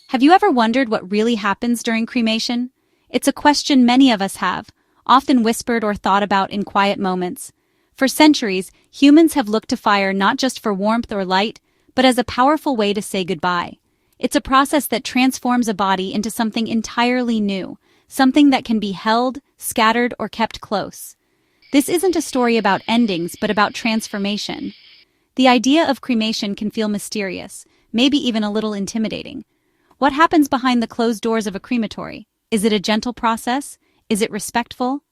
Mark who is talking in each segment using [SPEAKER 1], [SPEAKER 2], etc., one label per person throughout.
[SPEAKER 1] Have you ever wondered what really happens during cremation? It's a question many of us have, often whispered or thought about in quiet moments. For centuries, humans have looked to fire not just for warmth or light, but as a powerful way to say goodbye. It's a process that transforms a body into something entirely new, something that can be held, scattered, or kept close. This isn't a story about endings, but about transformation. The idea of cremation can feel mysterious, maybe even a little intimidating. What happens behind the closed doors of a crematory? Is it a gentle process? Is it respectful?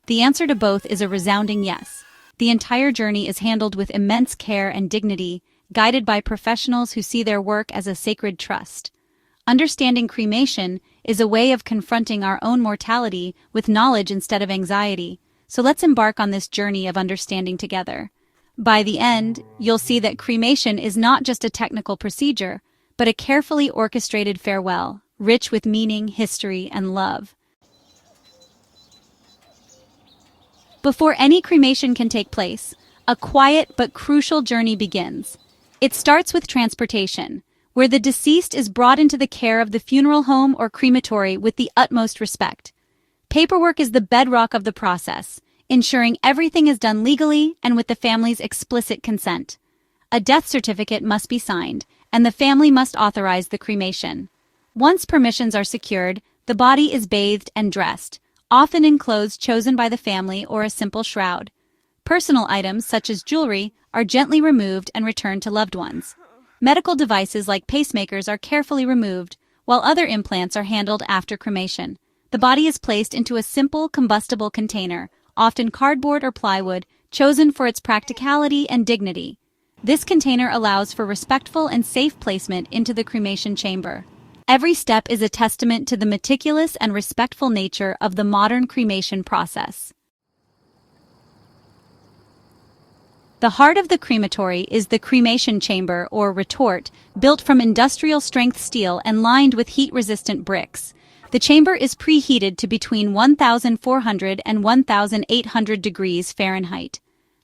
[SPEAKER 1] The answer to both is a resounding yes. The entire journey is handled with immense care and dignity, guided by professionals who see their work as a sacred trust. Understanding cremation is a way of confronting our own mortality with knowledge instead of anxiety, so let's embark on this journey of understanding together. By the end, you'll see that cremation is not just a technical procedure, but a carefully orchestrated farewell, rich with meaning, history, and love. Before any cremation can take place, a quiet but crucial journey begins. It starts with transportation, where the deceased is brought into the care of the funeral home or crematory with the utmost respect. Paperwork is the bedrock of the process, ensuring everything is done legally and with the family's explicit consent. A death certificate must be signed, and the family must authorize the cremation. Once permissions are secured, the body is bathed and dressed, often in clothes chosen by the family or a simple shroud. Personal items, such as jewelry, are gently removed and returned to loved ones. Medical devices like pacemakers are carefully removed, while other implants are handled after cremation. The body is placed into a simple, combustible container, often cardboard or plywood, chosen for its practicality and dignity. This container allows for respectful and safe placement into the cremation chamber. Every step is a testament to the meticulous and respectful nature of the modern cremation process. The heart of the crematory is the cremation chamber, or retort, built from industrial-strength steel and lined with heat-resistant bricks. The chamber is preheated to between 1,400 and 1,800 degrees Fahrenheit.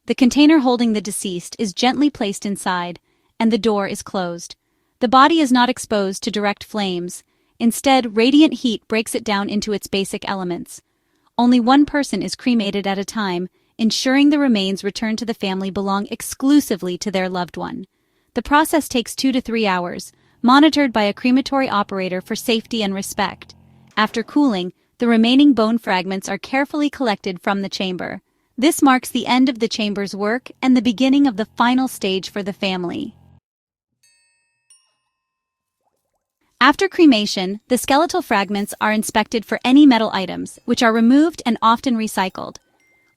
[SPEAKER 1] The container holding the deceased is gently placed inside, and the door is closed. The body is not exposed to direct flames. Instead, radiant heat breaks it down into its basic elements. Only one person is cremated at a time, ensuring the remains returned to the family belong exclusively to their loved one. The process takes 2 to 3 hours, monitored by a crematory operator for safety and respect. After cooling, the remaining bone fragments are carefully collected from the chamber. This marks the end of the chamber's work and the beginning of the final stage for the family. After cremation, the skeletal fragments are inspected for any metal items, which are removed and often recycled.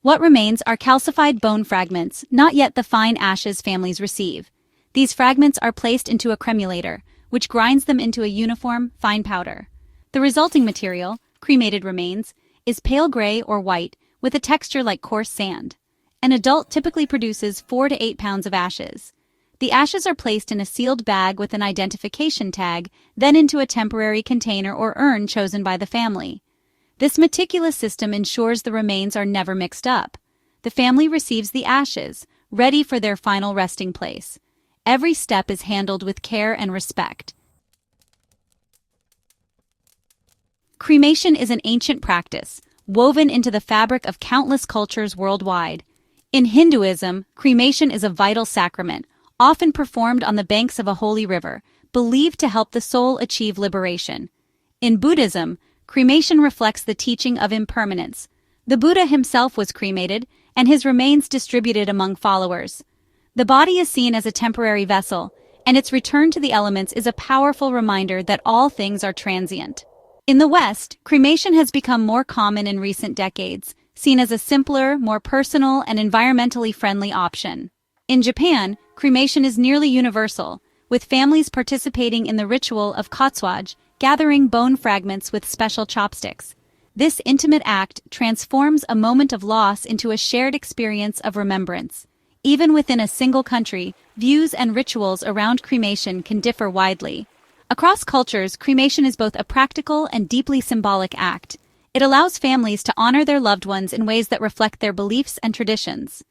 [SPEAKER 1] What remains are calcified bone fragments, not yet the fine ashes families receive. These fragments are placed into a cremulator, which grinds them into a uniform, fine powder. The resulting material, cremated remains, is pale gray or white, with a texture like coarse sand. An adult typically produces 4 to 8 pounds of ashes. The ashes are placed in a sealed bag with an identification tag, then into a temporary container or urn chosen by the family. This meticulous system ensures the remains are never mixed up. The family receives the ashes, ready for their final resting place. Every step is handled with care and respect. Cremation is an ancient practice, woven into the fabric of countless cultures worldwide. In Hinduism, cremation is a vital sacrament, often performed on the banks of a holy river, believed to help the soul achieve liberation. In Buddhism, cremation reflects the teaching of impermanence. The Buddha himself was cremated, and his remains distributed among followers. The body is seen as a temporary vessel, and its return to the elements is a powerful reminder that all things are transient. In the West, cremation has become more common in recent decades, seen as a simpler, more personal, and environmentally friendly option. In Japan, cremation is nearly universal, with families participating in the ritual of katsuage, gathering bone fragments with special chopsticks. This intimate act transforms a moment of loss into a shared experience of remembrance. Even within a single country, views and rituals around cremation can differ widely. Across cultures, cremation is both a practical and deeply symbolic act. It allows families to honor their loved ones in ways that reflect their beliefs and traditions.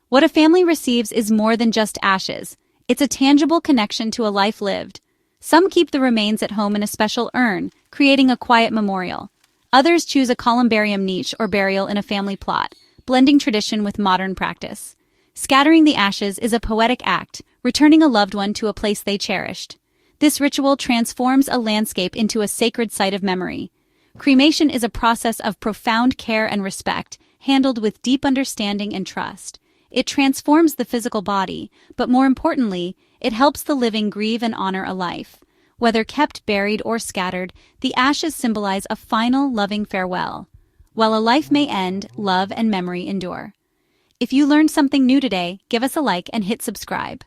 [SPEAKER 1] What a family receives is more than just ashes. It's a tangible connection to a life lived. Some keep the remains at home in a special urn, creating a quiet memorial. Others choose a columbarium niche or burial in a family plot, blending tradition with modern practice. Scattering the ashes is a poetic act, returning a loved one to a place they cherished. This ritual transforms a landscape into a sacred site of memory. Cremation is a process of profound care and respect, handled with deep understanding and trust. It transforms the physical body, but more importantly, it helps the living grieve and honor a life. Whether kept buried or scattered, the ashes symbolize a final, loving farewell. While a life may end, love and memory endure. If you learned something new today, give us a like and hit subscribe.